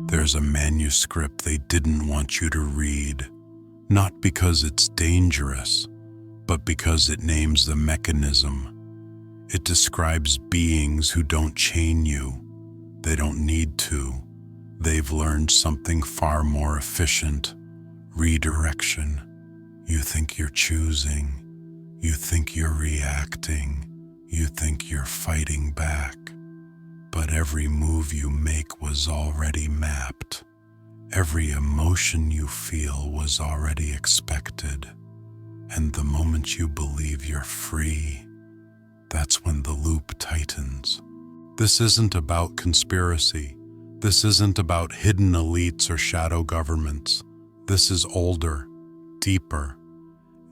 There's a manuscript they didn't want you to read, not because it's dangerous, but because it names the mechanism. It describes beings who don't chain you. They don't need to. They've learned something far more efficient: redirection. You think you're choosing. You think you're reacting. You think you're fighting back. But every move you make was already mapped. Every emotion you feel was already expected. And the moment you believe you're free, that's when the loop tightens. This isn't about conspiracy. This isn't about hidden elites or shadow governments. This is older, deeper,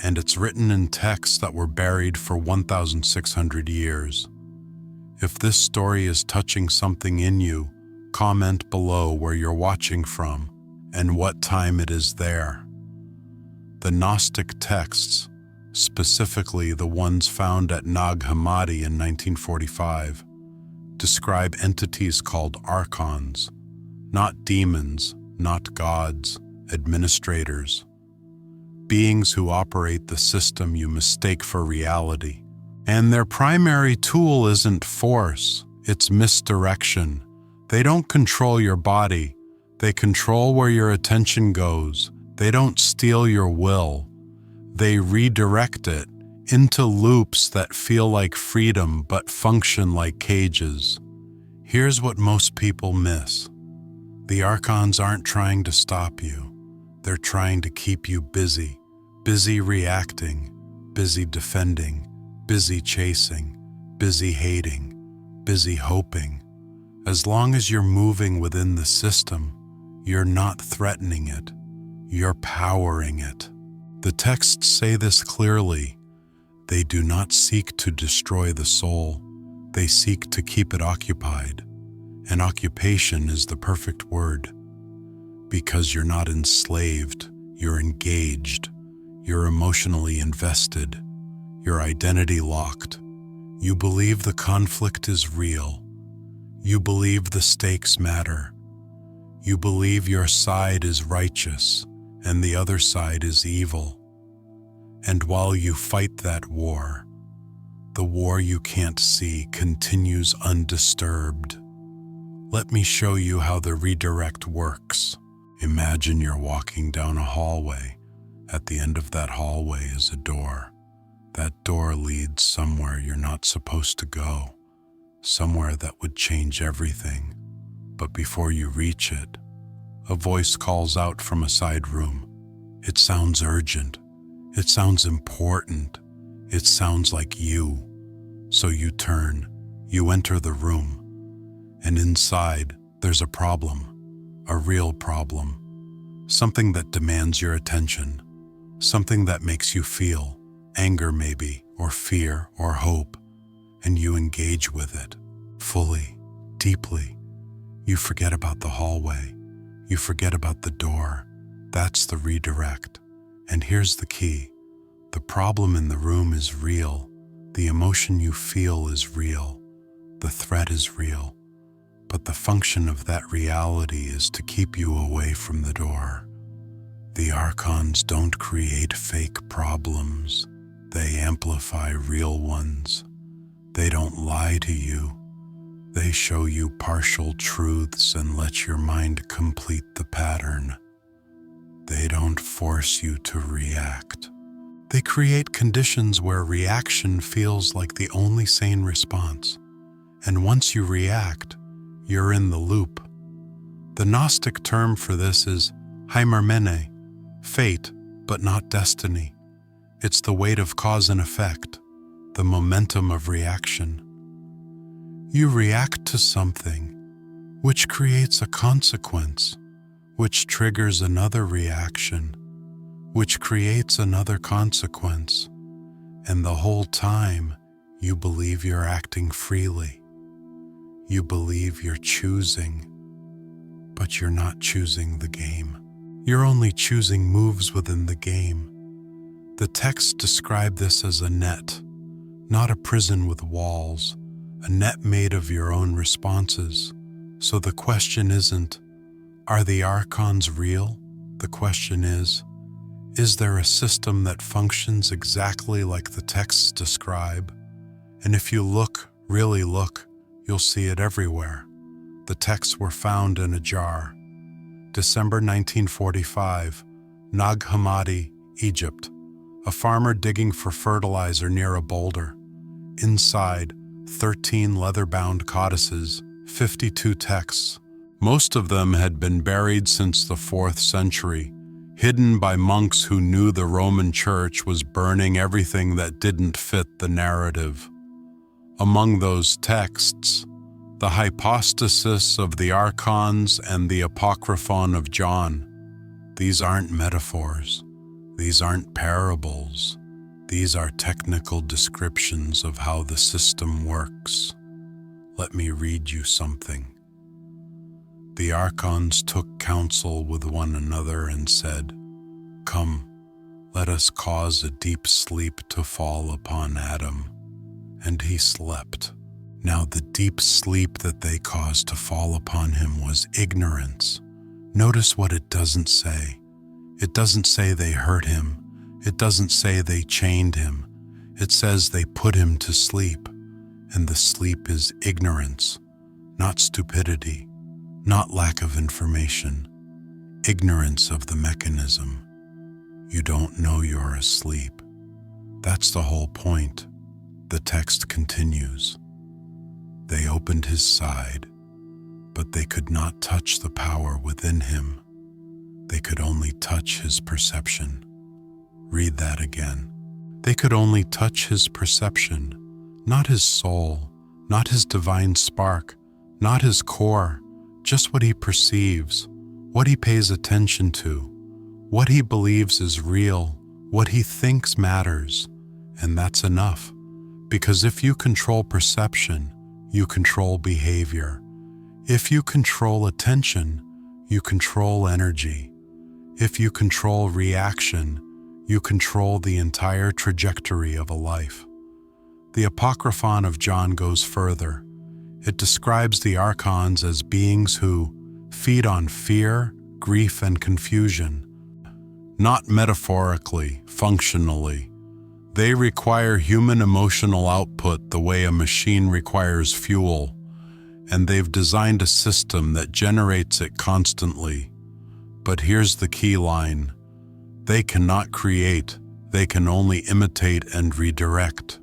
and it's written in texts that were buried for 1,600 years. If this story is touching something in you, comment below where you're watching from and what time it is there. The Gnostic texts, specifically the ones found at Nag Hammadi in 1945, describe entities called Archons, not demons, not gods, administrators, beings who operate the system you mistake for reality. And their primary tool isn't force, it's misdirection. They don't control your body, they control where your attention goes. They don't steal your will, they redirect it into loops that feel like freedom but function like cages. Here's what most people miss. The Archons aren't trying to stop you. They're trying to keep you busy. Busy reacting, busy defending, busy chasing, busy hating, busy hoping. As long as you're moving within the system, you're not threatening it. You're powering it. The texts say this clearly. They do not seek to destroy the soul. They seek to keep it occupied. And occupation is the perfect word. Because you're not enslaved, you're engaged. You're emotionally invested. Your identity locked. You believe the conflict is real. You believe the stakes matter. You believe your side is righteous and the other side is evil. And while you fight that war, the war you can't see continues undisturbed. Let me show you how the redirect works. Imagine you're walking down a hallway. At the end of that hallway is a door. That door leads somewhere you're not supposed to go, somewhere that would change everything. But before you reach it, a voice calls out from a side room. It sounds urgent. It sounds important. It sounds like you. So you turn, you enter the room, and inside there's a problem, a real problem, something that demands your attention, something that makes you feel anger maybe, or fear, or hope, and you engage with it fully, deeply. You forget about the hallway. You forget about the door. That's the redirect. And here's the key. The problem in the room is real. The emotion you feel is real. The threat is real. But the function of that reality is to keep you away from the door. The Archons don't create fake problems. They amplify real ones. They don't lie to you. They show you partial truths and let your mind complete the pattern. They don't force you to react. They create conditions where reaction feels like the only sane response. And once you react, you're in the loop. The Gnostic term for this is hymermene, fate, but not destiny. It's the weight of cause and effect, the momentum of reaction. You react to something, which creates a consequence, which triggers another reaction, which creates another consequence, and the whole time you believe you're acting freely. You believe you're choosing, but you're not choosing the game. You're only choosing moves within the game. The texts describe this as a net, not a prison with walls, a net made of your own responses. So the question isn't, Are the Archons real? The question is there a system that functions exactly like the texts describe? And if you look, really look, you'll see it everywhere. The texts were found in a jar. December 1945, Nag Hammadi, Egypt. A farmer digging for fertilizer near a boulder. Inside, 13 leather-bound codices, 52 texts. Most of them had been buried since the 4th century, hidden by monks who knew the Roman Church was burning everything that didn't fit the narrative. Among those texts, the Hypostasis of the Archons and the Apocryphon of John. These aren't metaphors. These aren't parables. These are technical descriptions of how the system works. Let me read you something. The Archons took counsel with one another and said, "Come, let us cause a deep sleep to fall upon Adam." And he slept. Now the deep sleep that they caused to fall upon him was ignorance. Notice what it doesn't say. It doesn't say they hurt him. It doesn't say they chained him. It says they put him to sleep. And the sleep is ignorance, not stupidity, not lack of information. Ignorance of the mechanism. You don't know you're asleep. That's the whole point. The text continues. They opened his side, but they could not touch the power within him. They could only touch his perception. Read that again. They could only touch his perception, not his soul, not his divine spark, not his core, just what he perceives, what he pays attention to, what he believes is real, what he thinks matters. And that's enough, because if you control perception, you control behavior. If you control attention, you control energy. If you control reaction, you control the entire trajectory of a life. The Apocryphon of John goes further. It describes the Archons as beings who feed on fear, grief, and confusion. Not metaphorically, functionally. They require human emotional output the way a machine requires fuel, and they've designed a system that generates it constantly. But here's the key line. They cannot create, they can only imitate and redirect.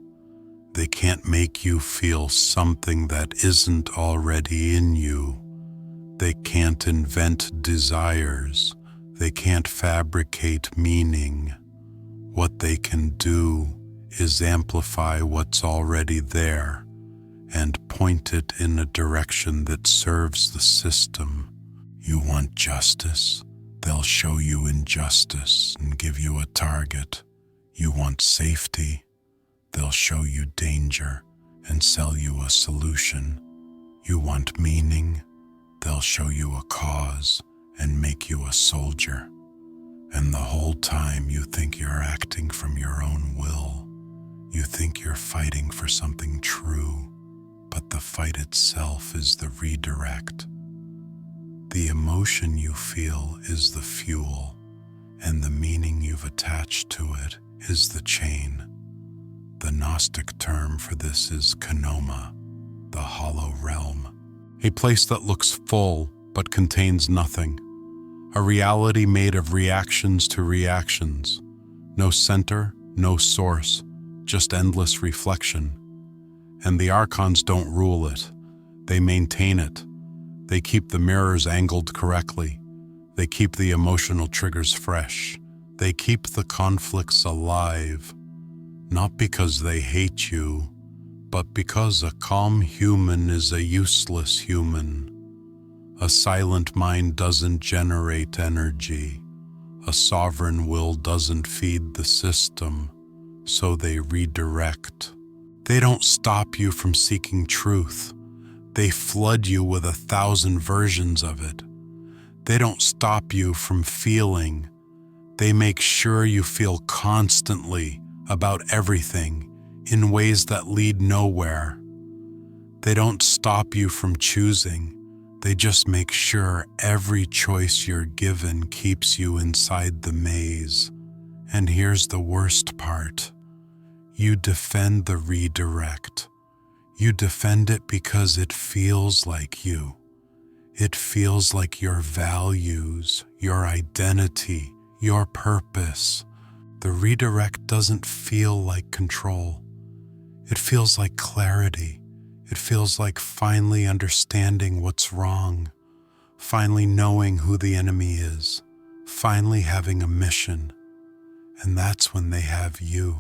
They can't make you feel something that isn't already in you. They can't invent desires. They can't fabricate meaning. What they can do is amplify what's already there and point it in a direction that serves the system. You want justice? They'll show you injustice and give you a target. You want safety? They'll show you danger and sell you a solution. You want meaning? They'll show you a cause and make you a soldier. And the whole time you think you're acting from your own will. You think you're fighting for something true, but the fight itself is the redirect. The emotion you feel is the fuel, and the meaning you've attached to it is the chain. The Gnostic term for this is Kanoma, the hollow realm, a place that looks full but contains nothing, a reality made of reactions to reactions, no center, no source, just endless reflection. And the Archons don't rule it, they maintain it. They keep the mirrors angled correctly, they keep the emotional triggers fresh, they keep the conflicts alive. Not because they hate you, but because a calm human is a useless human. A silent mind doesn't generate energy. A sovereign will doesn't feed the system, so they redirect. They don't stop you from seeking truth. They flood you with 1,000 versions of it. They don't stop you from feeling. They make sure you feel constantly about everything in ways that lead nowhere. They don't stop you from choosing. They just make sure every choice you're given keeps you inside the maze. And here's the worst part. You defend the redirect. You defend it because it feels like you. It feels like your values, your identity, your purpose. The redirect doesn't feel like control. It feels like clarity. It feels like finally understanding what's wrong, finally knowing who the enemy is, finally having a mission. And that's when they have you.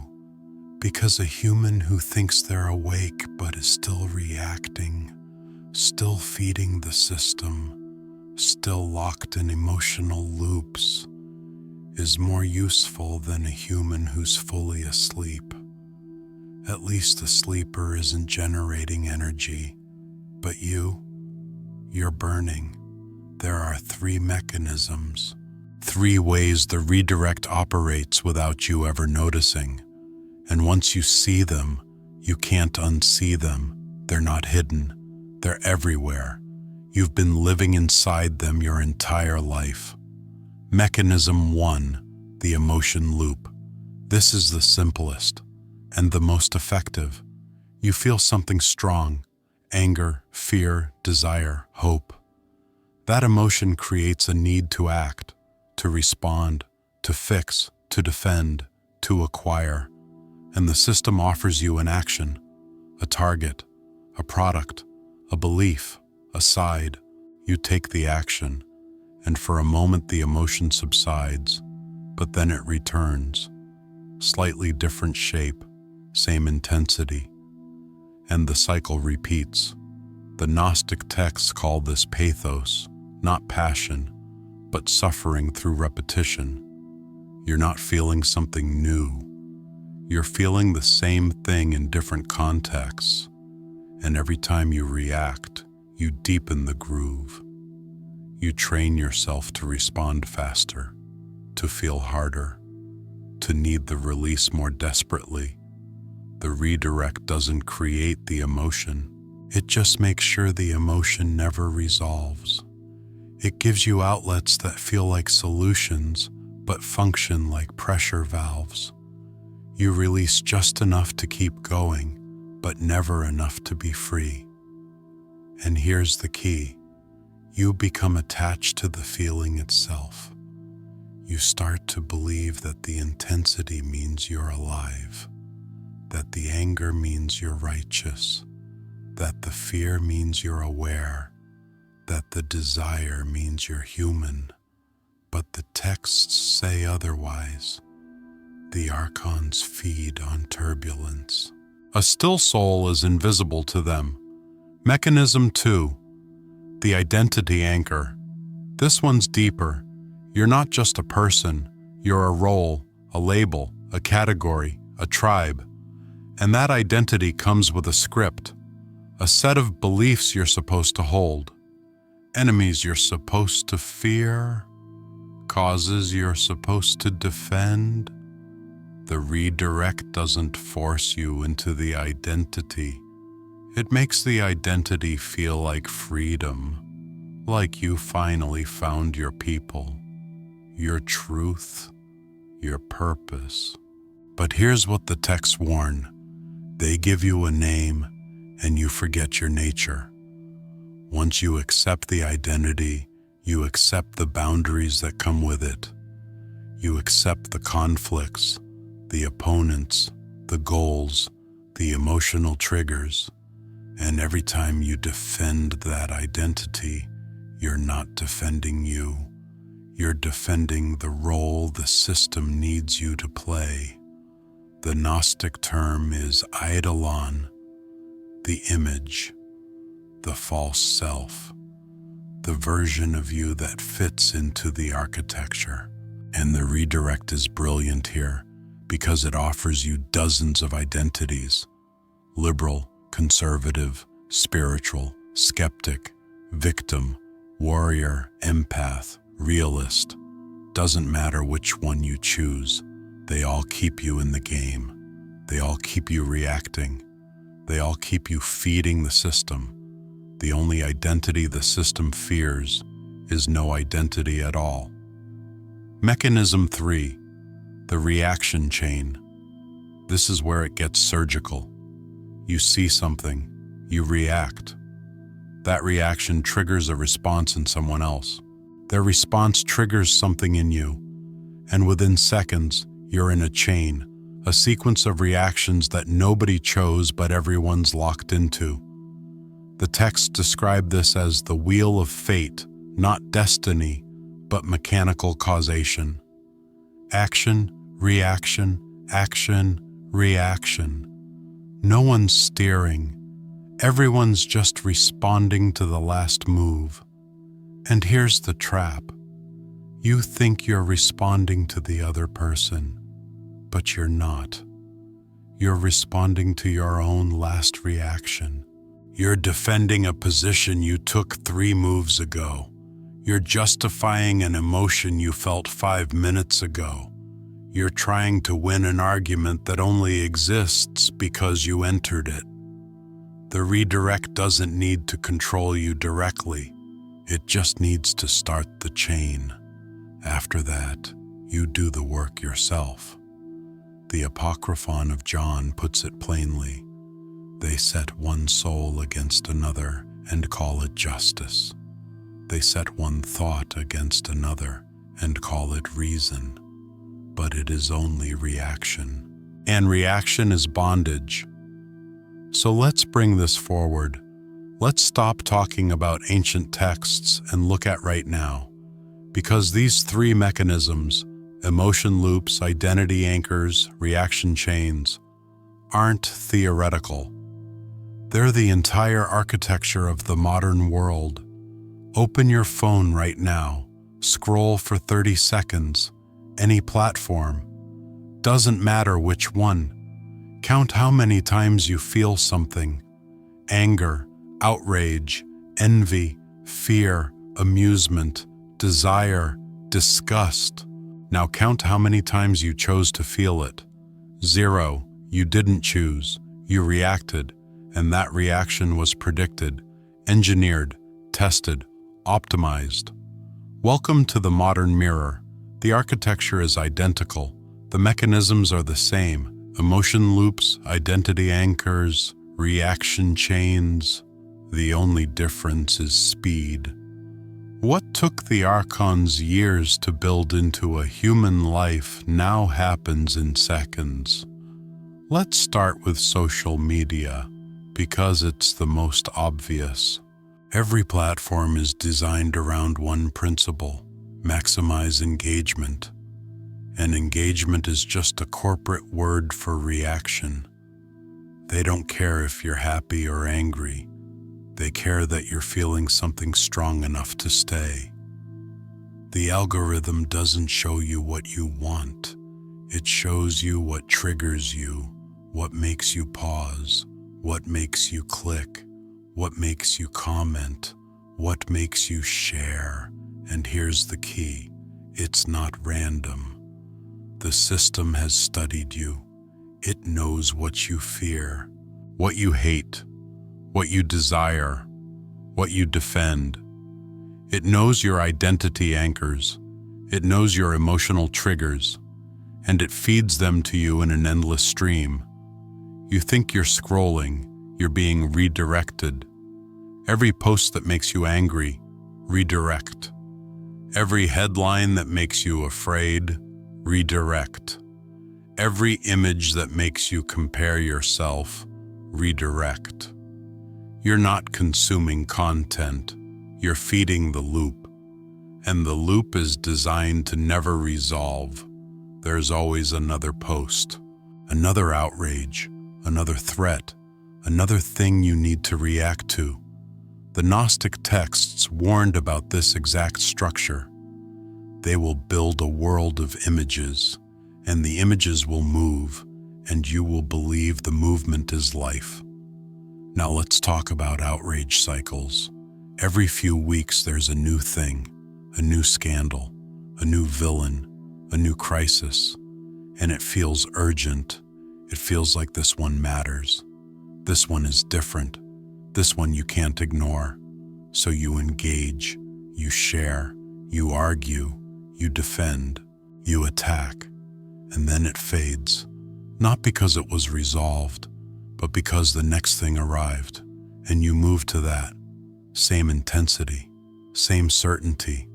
Because a human who thinks they're awake but is still reacting, still feeding the system, still locked in emotional loops, is more useful than a human who's fully asleep. At least the sleeper isn't generating energy, but you're burning. There are 3 mechanisms, 3 ways the redirect operates without you ever noticing. And once you see them, you can't unsee them. They're not hidden. They're everywhere. You've been living inside them your entire life. Mechanism 1, the emotion loop. This is the simplest and the most effective. You feel something strong, anger, fear, desire, hope. That emotion creates a need to act, to respond, to fix, to defend, to acquire. And the system offers you an action, a target, a product, a belief, a side. You take the action, and for a moment the emotion subsides, but then it returns. Slightly different shape, same intensity. And the cycle repeats. The Gnostic texts call this pathos, not passion, but suffering through repetition. You're not feeling something new. You're feeling the same thing in different contexts, and every time you react, you deepen the groove. You train yourself to respond faster, to feel harder, to need the release more desperately. The redirect doesn't create the emotion. It just makes sure the emotion never resolves. It gives you outlets that feel like solutions, but function like pressure valves. You release just enough to keep going, but never enough to be free. And here's the key. You become attached to the feeling itself. You start to believe that the intensity means you're alive, that the anger means you're righteous, that the fear means you're aware, that the desire means you're human. But the texts say otherwise. The Archons feed on turbulence. A still soul is invisible to them. Mechanism 2, the identity anchor. This one's deeper. You're not just a person. You're a role, a label, a category, a tribe. And that identity comes with a script, a set of beliefs you're supposed to hold, enemies you're supposed to fear, causes you're supposed to defend. The redirect doesn't force you into the identity. It makes the identity feel like freedom, like you finally found your people, your truth, your purpose. But here's what the texts warn. They give you a name, and you forget your nature. Once you accept the identity, you accept the boundaries that come with it. You accept the conflicts, the opponents, the goals, the emotional triggers. And every time you defend that identity, you're not defending you. You're defending the role the system needs you to play. The Gnostic term is eidolon, the image, the false self, the version of you that fits into the architecture. And the redirect is brilliant here because it offers you dozens of identities: liberal, conservative, spiritual, skeptic, victim, warrior, empath, realist. Doesn't matter which one you choose. They all keep you in the game. They all keep you reacting. They all keep you feeding the system. The only identity the system fears is no identity at all. Mechanism 3, the reaction chain. This is where it gets surgical. You see something, you react. That reaction triggers a response in someone else. Their response triggers something in you, and within seconds, you're in a chain, a sequence of reactions that nobody chose but everyone's locked into. The text described this as the wheel of fate, not destiny, but mechanical causation. Action, reaction, action, reaction. No one's steering. Everyone's just responding to the last move. And here's the trap. You think you're responding to the other person, but you're not. You're responding to your own last reaction. You're defending a position you took 3 moves ago. You're justifying an emotion you felt 5 minutes ago. You're trying to win an argument that only exists because you entered it. The redirect doesn't need to control you directly. It just needs to start the chain. After that, you do the work yourself. The Apocryphon of John puts it plainly. They set one soul against another and call it justice. They set one thought against another and call it reason. But it is only reaction. And reaction is bondage. So let's bring this forward. Let's stop talking about ancient texts and look at right now. Because these 3 mechanisms, emotion loops, identity anchors, reaction chains, aren't theoretical. They're the entire architecture of the modern world. Open your phone right now, scroll for 30 seconds, any platform. Doesn't matter which one. Count how many times you feel something. Anger, outrage, envy, fear, amusement, desire, disgust. Now count how many times you chose to feel it. 0, you didn't choose, you reacted, and that reaction was predicted, engineered, tested, optimized. Welcome to the modern mirror. The architecture is identical. The mechanisms are the same. Emotion loops, identity anchors, reaction chains. The only difference is speed. What took the Archons years to build into a human life now happens in seconds. Let's start with social media, because it's the most obvious. Every platform is designed around one principle: maximize engagement. And engagement is just a corporate word for reaction. They don't care if you're happy or angry. They care that you're feeling something strong enough to stay. The algorithm doesn't show you what you want. It shows you what triggers you, what makes you pause, what makes you click, what makes you comment, what makes you share. And here's the key: it's not random. The system has studied you. It knows what you fear, what you hate, what you desire, what you defend. It knows your identity anchors. It knows your emotional triggers, and it feeds them to you in an endless stream. You think you're scrolling, you're being redirected. Every post that makes you angry, redirect. Every headline that makes you afraid, redirect. Every image that makes you compare yourself, redirect. You're not consuming content, you're feeding the loop. And the loop is designed to never resolve. There's always another post, another outrage, another threat, another thing you need to react to. The Gnostic texts warned about this exact structure. They will build a world of images, and the images will move, and you will believe the movement is life. Now let's talk about outrage cycles. Every few weeks there's a new thing, a new scandal, a new villain, a new crisis, and it feels urgent. It feels like this one matters. This one is different. This one you can't ignore. So you engage, you share, you argue, you defend, you attack, and then it fades. Not because it was resolved, but because the next thing arrived, and you move to that. Same intensity, same certainty,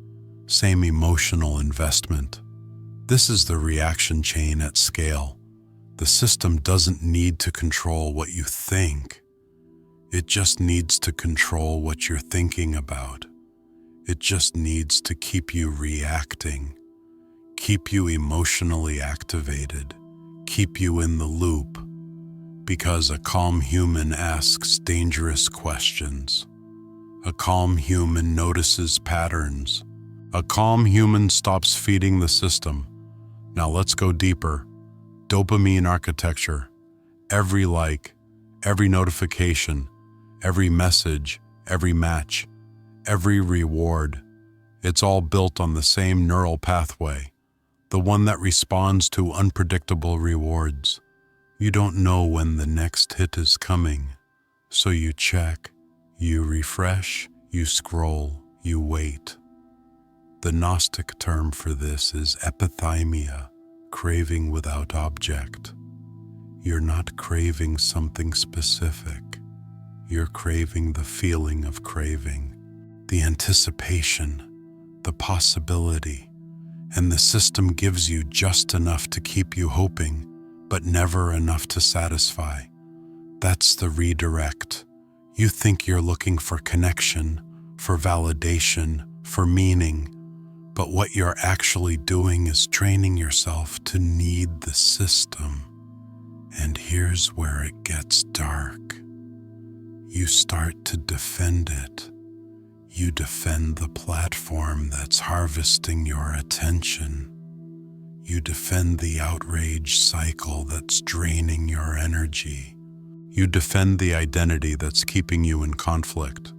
same emotional investment. This is the reaction chain at scale. The system doesn't need to control what you think. It just needs to control what you're thinking about. It just needs to keep you reacting, keep you emotionally activated, keep you in the loop. Because a calm human asks dangerous questions. A calm human notices patterns. A calm human stops feeding the system. Now let's go deeper. Dopamine architecture. Every like, every notification, every message, every match, every reward. It's all built on the same neural pathway, the one that responds to unpredictable rewards. You don't know when the next hit is coming, so you check, you refresh, you scroll, you wait. The Gnostic term for this is epithymia, craving without object. You're not craving something specific. You're craving the feeling of craving, the anticipation, the possibility, and the system gives you just enough to keep you hoping, but never enough to satisfy. That's the redirect. You think you're looking for connection, for validation, for meaning, but what you're actually doing is training yourself to need the system. And here's where it gets dark. You start to defend it. You defend the platform that's harvesting your attention. You defend the outrage cycle that's draining your energy. You defend the identity that's keeping you in conflict,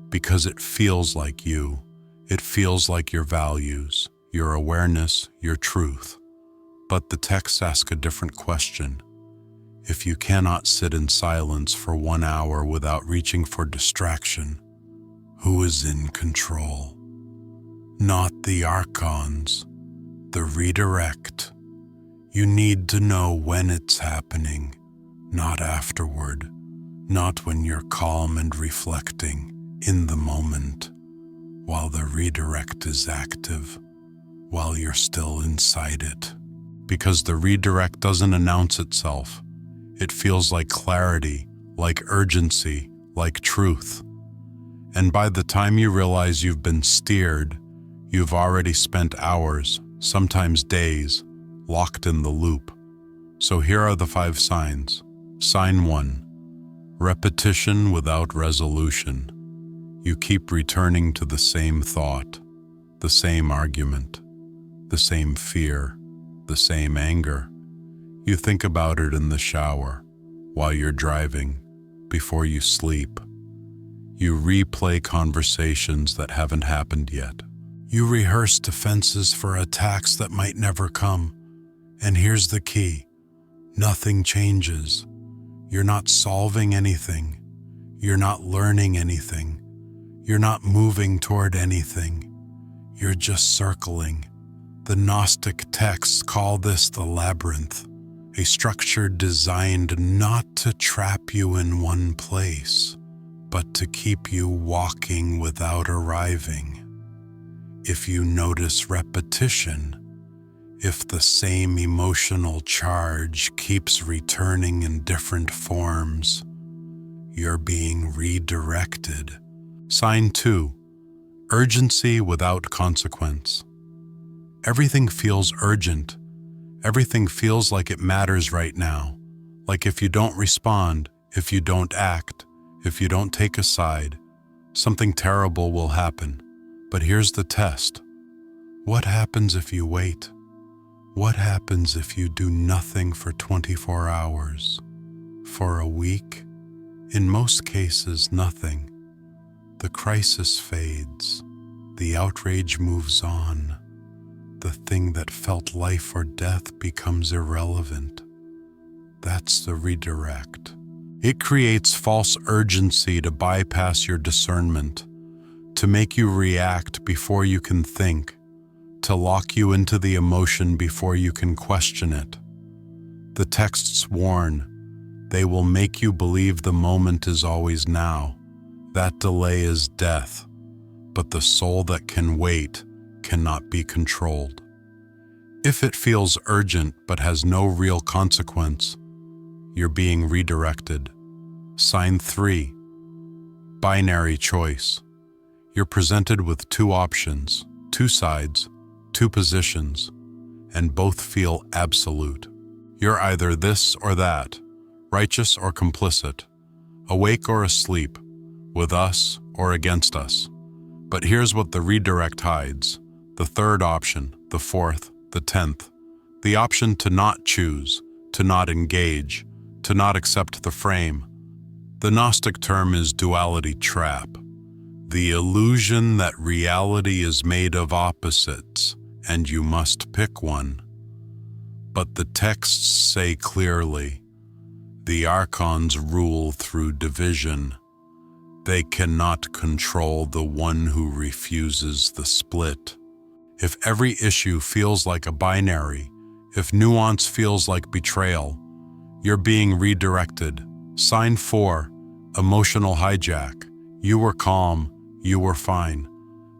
because it feels like you. It feels like your values, your awareness, your truth. But the texts ask a different question. If you cannot sit in silence for 1 hour without reaching for distraction, who is in control? Not the Archons, the redirect. You need to know when it's happening, not afterward, not when you're calm and reflecting, in the moment, while the redirect is active, while you're still inside it. Because the redirect doesn't announce itself. It feels like clarity, like urgency, like truth. And by the time you realize you've been steered, you've already spent hours, sometimes days, locked in the loop. So here are the 5 signs. Sign 1. Repetition without resolution. You keep returning to the same thought, the same argument, the same fear, the same anger. You think about it in the shower, while you're driving, before you sleep. You replay conversations that haven't happened yet. You rehearse defenses for attacks that might never come. And here's the key. Nothing changes. You're not solving anything. You're not learning anything. You're not moving toward anything. You're just circling. The Gnostic texts call this the labyrinth, a structure designed not to trap you in one place, but to keep you walking without arriving. If you notice repetition, if the same emotional charge keeps returning in different forms, you're being redirected. Sign 2. Urgency without consequence. Everything feels urgent. Everything feels like it matters right now. Like if you don't respond, if you don't act, if you don't take a side, something terrible will happen. But here's the test. What happens if you wait? What happens if you do nothing for 24 hours? For a week? In most cases, nothing. The crisis fades. The outrage moves on. The thing that felt life or death becomes irrelevant. That's the redirect. It creates false urgency to bypass your discernment, to make you react before you can think, to lock you into the emotion before you can question it. The texts warn, they will make you believe the moment is always now. That delay is death, but the soul that can wait cannot be controlled. If it feels urgent but has no real consequence, you're being redirected. Sign 3. Binary choice. You're presented with two options, two sides, two positions, and both feel absolute. You're either this or that, righteous or complicit, awake or asleep, with us or against us. But here's what the redirect hides: the third option, the fourth, the 10th, the option to not choose, to not engage, to not accept the frame. The Gnostic term is duality trap, the illusion that reality is made of opposites and you must pick one. But the texts say clearly, the Archons rule through division. They cannot control the one who refuses the split. If every issue feels like a binary, if nuance feels like betrayal, you're being redirected. Sign 4, emotional hijack. You were calm, you were fine.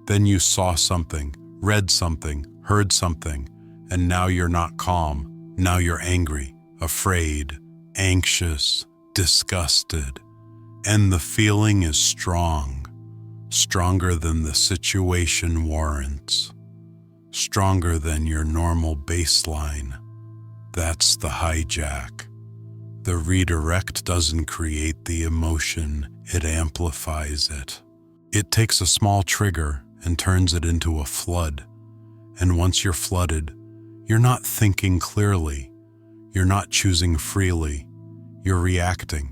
Then you saw something, read something, heard something, and now you're not calm. Now you're angry, afraid, anxious, disgusted. And the feeling is strong, stronger than the situation warrants, stronger than your normal baseline. That's the hijack. The redirect doesn't create the emotion, it amplifies it. It takes a small trigger and turns it into a flood. And once you're flooded, you're not thinking clearly, you're not choosing freely, you're reacting.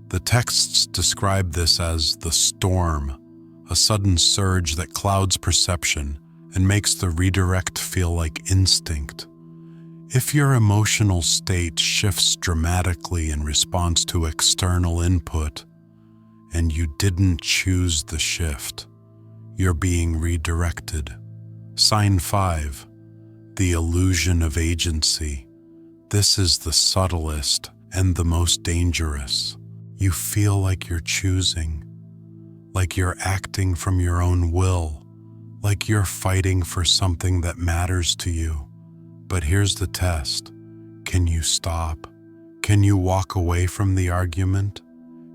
The texts describe this as the storm, a sudden surge that clouds perception and makes the redirect feel like instinct. If your emotional state shifts dramatically in response to external input, and you didn't choose the shift, you're being redirected. Sign 5, the illusion of agency. This is the subtlest and the most dangerous. You feel like you're choosing, like you're acting from your own will, like you're fighting for something that matters to you. But here's the test. Can you stop? Can you walk away from the argument?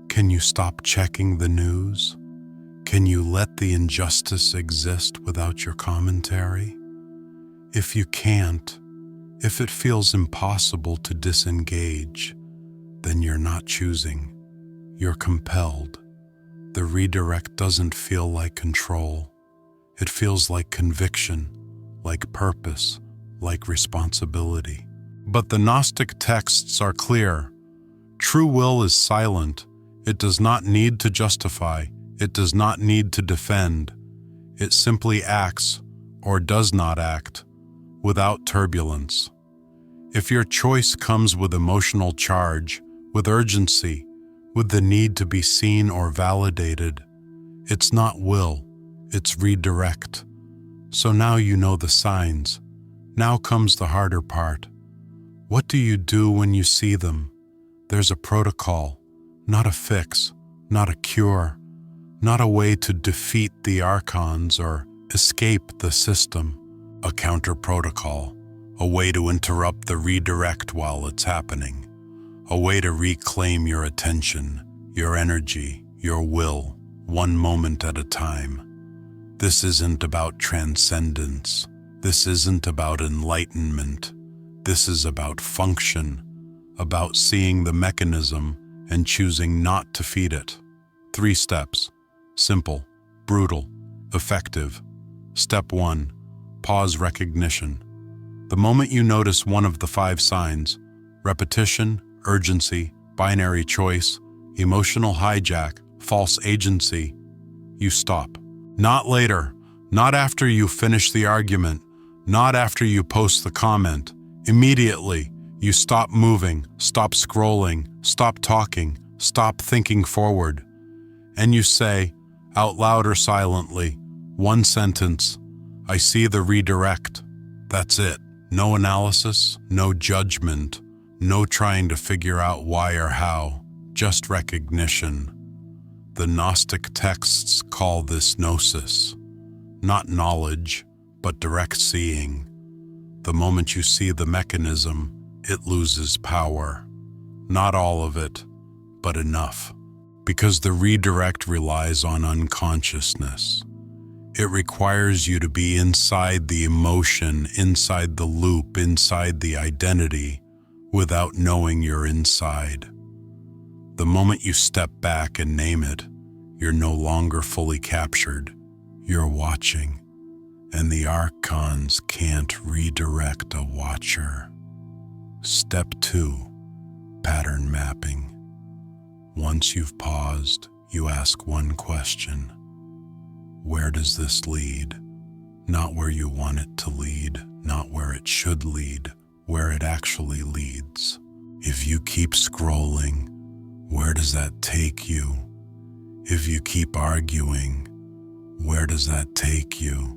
Can you stop checking the news? Can you let the injustice exist without your commentary? If you can't, if it feels impossible to disengage, then you're not choosing. You're compelled. The redirect doesn't feel like control. It feels like conviction, like purpose, like responsibility. But the Gnostic texts are clear. True will is silent. It does not need to justify. It does not need to defend. It simply acts, or does not act, without turbulence. If your choice comes with emotional charge, with urgency, with the need to be seen or validated, it's not will, it's redirect. So now you know the signs. Now comes the harder part. What do you do when you see them? There's a protocol, not a fix, not a cure, not a way to defeat the Archons or escape the system. A counter-protocol, a way to interrupt the redirect while it's happening, a way to reclaim your attention, your energy, your will, one moment at a time. This isn't about transcendence. This isn't about enlightenment. This is about function, about seeing the mechanism and choosing not to feed it. 3 steps. Simple, brutal, effective. Step 1. Pause recognition. The moment you notice one of the 5 signs, repetition, urgency, binary choice, emotional hijack, false agency, you stop. Not later, not after you finish the argument, not after you post the comment. Immediately, You stop moving, stop scrolling, stop talking, stop thinking forward. And you say, out loud or silently, one sentence, I see the redirect. That's it. No analysis, no judgment, no trying to figure out why or how, just recognition. The Gnostic texts call this gnosis, not knowledge, but direct seeing. The moment you see the mechanism, it loses power. Not all of it, but enough. Because the redirect relies on unconsciousness. It requires you to be inside the emotion, inside the loop, inside the identity, without knowing you're inside. The moment you step back and name it, you're no longer fully captured. You're watching, and the Archons can't redirect a watcher. Step 2, pattern mapping. Once you've paused, you ask one question. Where does this lead? Not where you want it to lead, not where it should lead, where it actually leads. If you keep scrolling, where does that take you? If you keep arguing, where does that take you?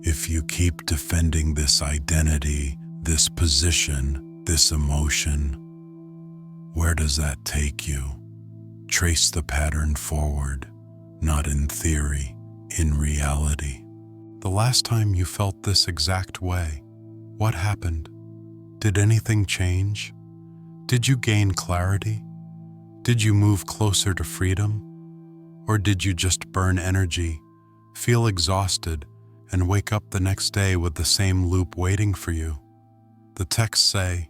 If you keep defending this identity, this position, this emotion, where does that take you? Trace the pattern forward, not in theory, in reality. The last time you felt this exact way, what happened? Did anything change? Did you gain clarity? Did you move closer to freedom? Or did you just burn energy, feel exhausted, and wake up the next day with the same loop waiting for you? The texts say,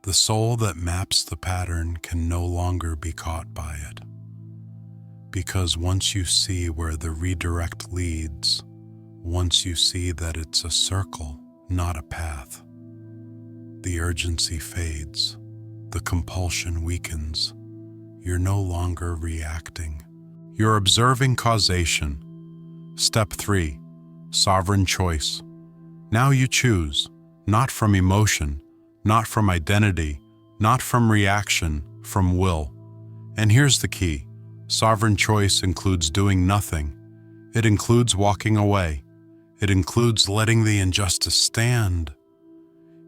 the soul that maps the pattern can no longer be caught by it. Because once you see where the redirect leads, once you see that it's a circle, not a path, the urgency fades, the compulsion weakens. You're no longer reacting. You're observing causation. Step 3, sovereign choice. Now you choose, not from emotion, not from identity, not from reaction, from will. And here's the key. Sovereign choice includes doing nothing. It includes walking away. It includes letting the injustice stand.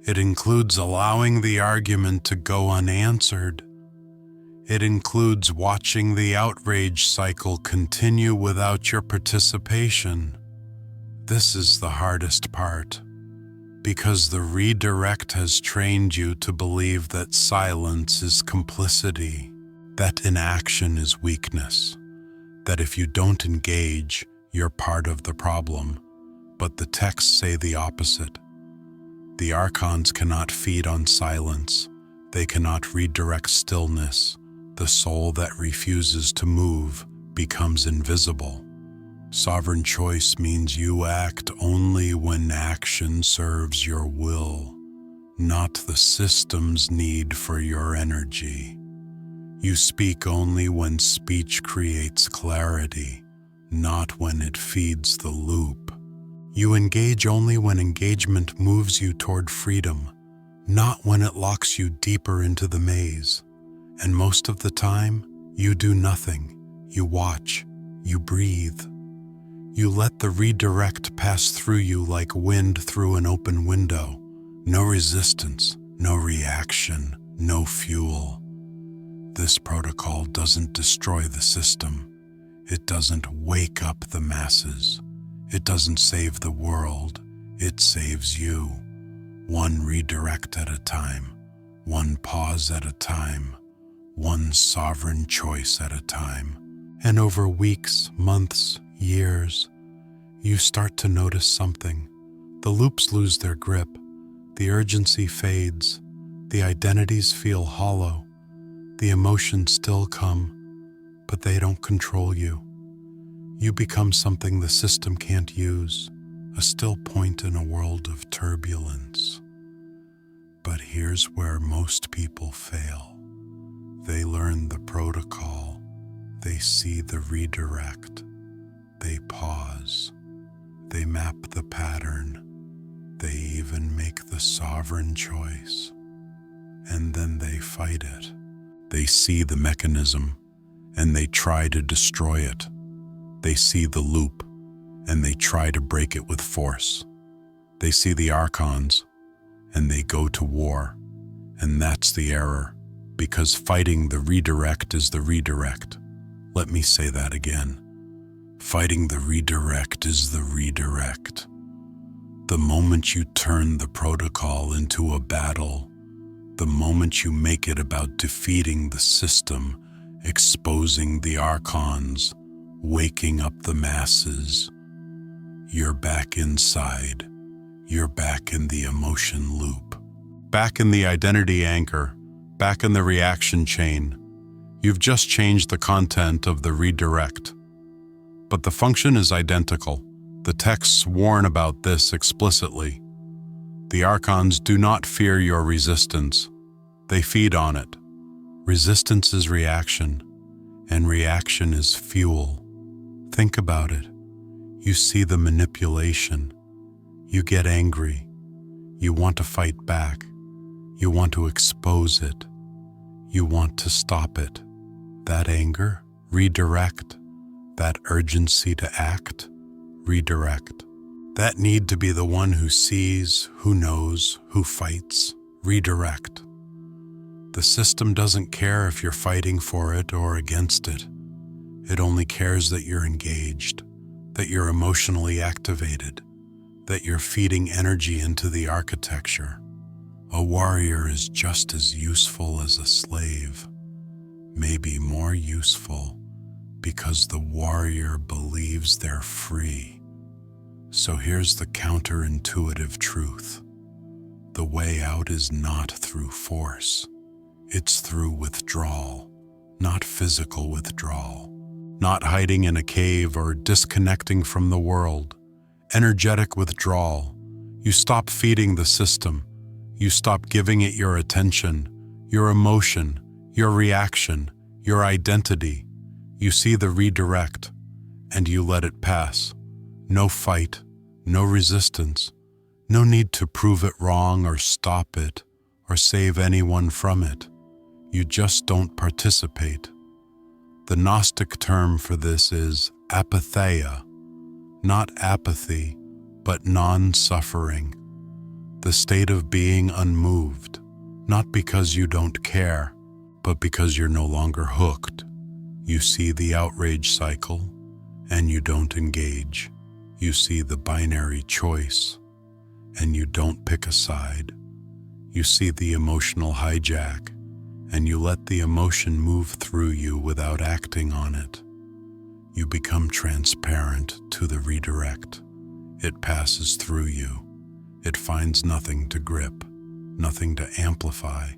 It includes allowing the argument to go unanswered. It includes watching the outrage cycle continue without your participation. This is the hardest part. Because the redirect has trained you to believe that silence is complicity, that inaction is weakness, that if you don't engage, you're part of the problem. But the texts say the opposite. The Archons cannot feed on silence. They cannot redirect stillness. The soul that refuses to move becomes invisible. Sovereign choice means you act only when action serves your will, not the system's need for your energy. You speak only when speech creates clarity, not when it feeds the loop. You engage only when engagement moves you toward freedom, not when it locks you deeper into the maze. And most of the time, you do nothing. You watch, you breathe. You let the redirect pass through you like wind through an open window. No resistance, no reaction, no fuel. This protocol doesn't destroy the system. It doesn't wake up the masses. It doesn't save the world. It saves you. One redirect at a time, one pause at a time, one sovereign choice at a time. And over weeks, months, years, you start to notice something. The loops lose their grip, the urgency fades, the identities feel hollow, the emotions still come, but they don't control you. You become something the system can't use, a still point in a world of turbulence. But here's where most people fail. They learn the protocol, they see the redirect, they pause, they map the pattern, they even make the sovereign choice. and then they fight it. They see the mechanism, and they try to destroy it. They see the loop, and they try to break it with force. They see the Archons, and they go to war. And that's the error, because fighting the redirect is the redirect. Let me say that again. Fighting the redirect is the redirect. The moment you turn the protocol into a battle, the moment you make it about defeating the system, exposing the Archons, waking up the masses, you're back inside. You're back in the emotion loop. Back in the identity anchor, back in the reaction chain. You've just changed the content of the redirect. But the function is identical. The texts warn about this explicitly. The Archons do not fear your resistance. They feed on it. Resistance is reaction, and reaction is fuel. Think about it. You see the manipulation. You get angry. You want to fight back. You want to expose it. You want to stop it. That anger, redirect. That urgency to act, redirect. That need to be the one who sees, who knows, who fights, redirect. The system doesn't care if you're fighting for it or against it. It only cares that you're engaged, that you're emotionally activated, that you're feeding energy into the architecture. A warrior is just as useful as a slave, maybe more useful, because the warrior believes they're free. So here's the counterintuitive truth. The way out is not through force. It's through withdrawal, not physical withdrawal, not hiding in a cave or disconnecting from the world. Energetic withdrawal. You stop feeding the system. You stop giving it your attention, your emotion, your reaction, your identity. You see the redirect, and you let it pass. No fight, no resistance, no need to prove it wrong or stop it or save anyone from it. You just don't participate. The Gnostic term for this is apatheia, not apathy, but non-suffering. The state of being unmoved, not because you don't care, but because you're no longer hooked. You see the outrage cycle, and you don't engage. You see the binary choice, and you don't pick a side. You see the emotional hijack, and you let the emotion move through you without acting on it. You become transparent to the redirect. It passes through you. It finds nothing to grip, nothing to amplify,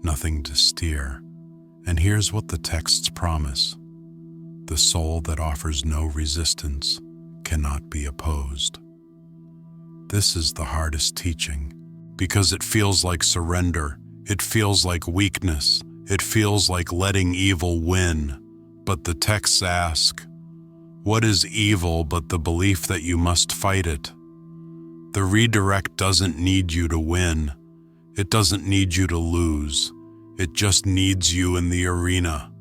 nothing to steer. And here's what the texts promise. The soul that offers no resistance cannot be opposed. This is the hardest teaching, because it feels like surrender, it feels like weakness, it feels like letting evil win. But the texts ask, what is evil but the belief that you must fight it? The redirect doesn't need you to win. It doesn't need you to lose. It just needs you in the arena.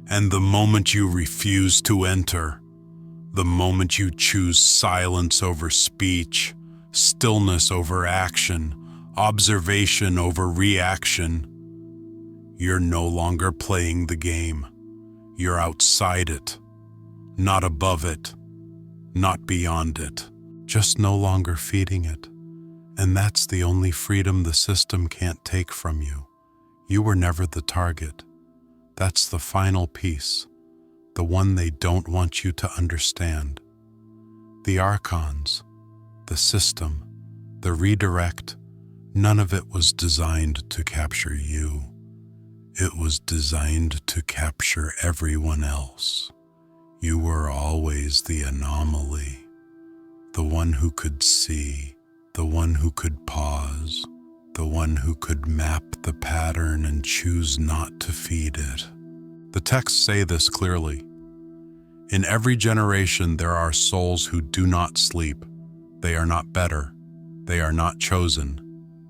And the moment you refuse to enter, the moment you choose silence over speech, stillness over action, observation over reaction, you're no longer playing the game. You're outside it, not above it, not beyond it, just no longer feeding it. And that's the only freedom the system can't take from you. You were never the target. That's the final piece, the one they don't want you to understand. The Archons, the system, the redirect, none of it was designed to capture you. It was designed to capture everyone else. You were always the anomaly, the one who could see, the one who could pause, the one who could map the pattern and choose not to feed it. The texts say this clearly. In every generation there are souls who do not sleep. They are not better. They are not chosen.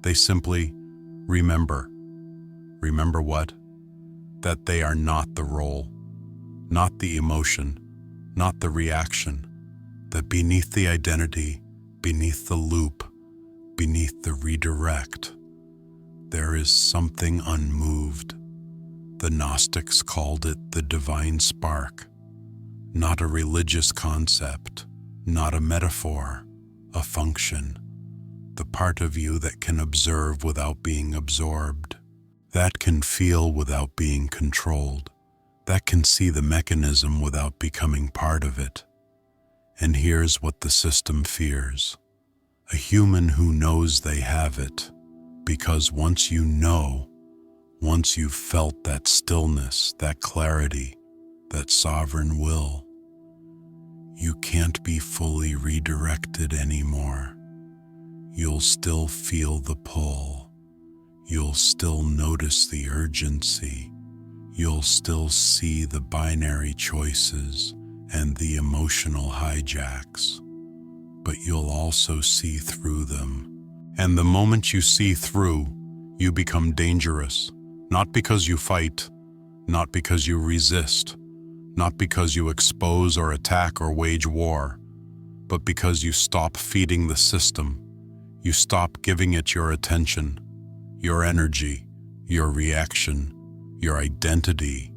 They simply remember. Remember what? That they are not the role, not the emotion, not the reaction, that beneath the identity, beneath the loop, beneath the redirect, there is something unmoved. The Gnostics called it the divine spark, not a religious concept, not a metaphor, a function, the part of you that can observe without being absorbed, that can feel without being controlled, that can see the mechanism without becoming part of it. And here's what the system fears: a human who knows they have it, because once you know, once you've felt that stillness, that clarity, that sovereign will, you can't be fully redirected anymore. You'll still feel the pull. You'll still notice the urgency. You'll still see the binary choices and the emotional hijacks. But you'll also see through them. And the moment you see through, you become dangerous. Not because you fight, not because you resist, not because you expose or attack or wage war, but because you stop feeding the system. You stop giving it your attention, your energy, your reaction, your identity.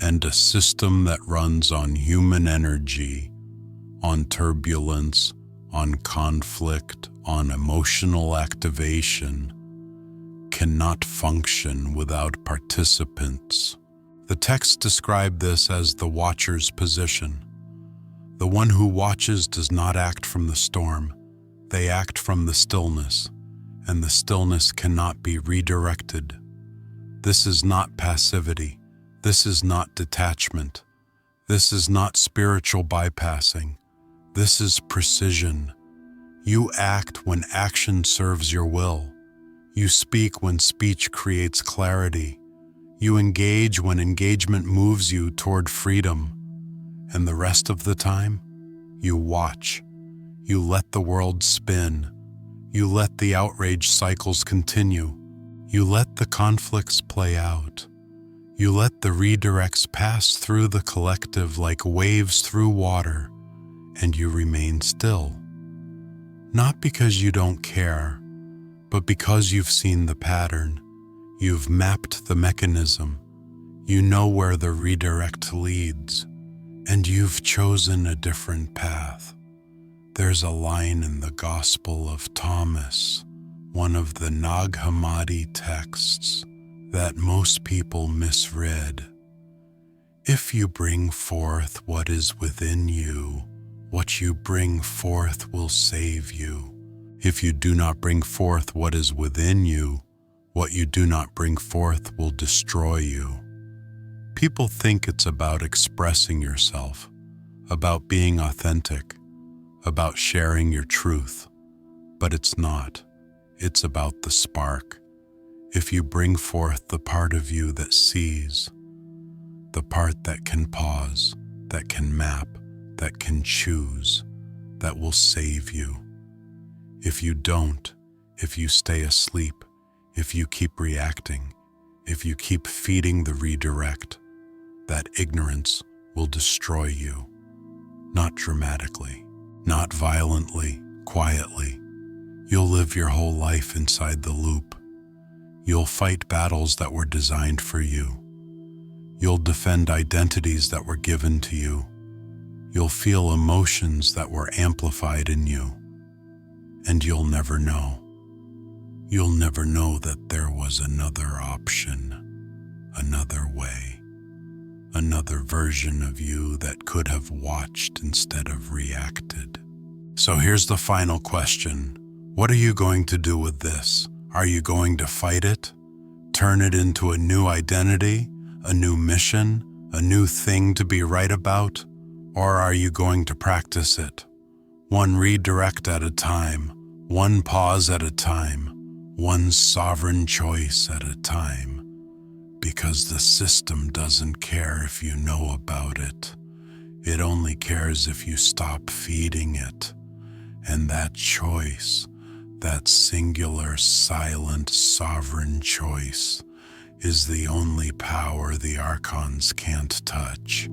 And a system that runs on human energy, on turbulence, on conflict, on emotional activation, cannot function without participants. The text described this as the watcher's position. The one who watches does not act from the storm. They act from the stillness, and the stillness cannot be redirected. This is not passivity. This is not detachment. This is not spiritual bypassing. This is precision. You act when action serves your will. You speak when speech creates clarity. You engage when engagement moves you toward freedom. And the rest of the time, you watch. You let the world spin. You let the outrage cycles continue. You let the conflicts play out. You let the redirects pass through the collective like waves through water, and you remain still. Not because you don't care, but because you've seen the pattern. You've mapped the mechanism. You know where the redirect leads, and you've chosen a different path. There's a line in the Gospel of Thomas, one of the Nag Hammadi texts, that most people misread. If you bring forth what is within you, what you bring forth will save you. If you do not bring forth what is within you, what you do not bring forth will destroy you. People think it's about expressing yourself, about being authentic, about sharing your truth, but it's not. It's about the spark. If you bring forth the part of you that sees, the part that can pause, that can map, that can choose, that will save you. If you don't, if you stay asleep, if you keep reacting, if you keep feeding the redirect, that ignorance will destroy you. Not dramatically, not violently, quietly. You'll live your whole life inside the loop. You'll fight battles that were designed for you. You'll defend identities that were given to you. You'll feel emotions that were amplified in you. And you'll never know. You'll never know that there was another option, another way, another version of you that could have watched instead of reacted. So here's the final question. What are you going to do with this? Are you going to fight it? Turn it into a new identity, a new mission, a new thing to be right about? Or are you going to practice it? One redirect at a time, one pause at a time, one sovereign choice at a time. Because the system doesn't care if you know about it. It only cares if you stop feeding it. And that choice, that singular, silent, sovereign choice, is the only power the Archons can't touch.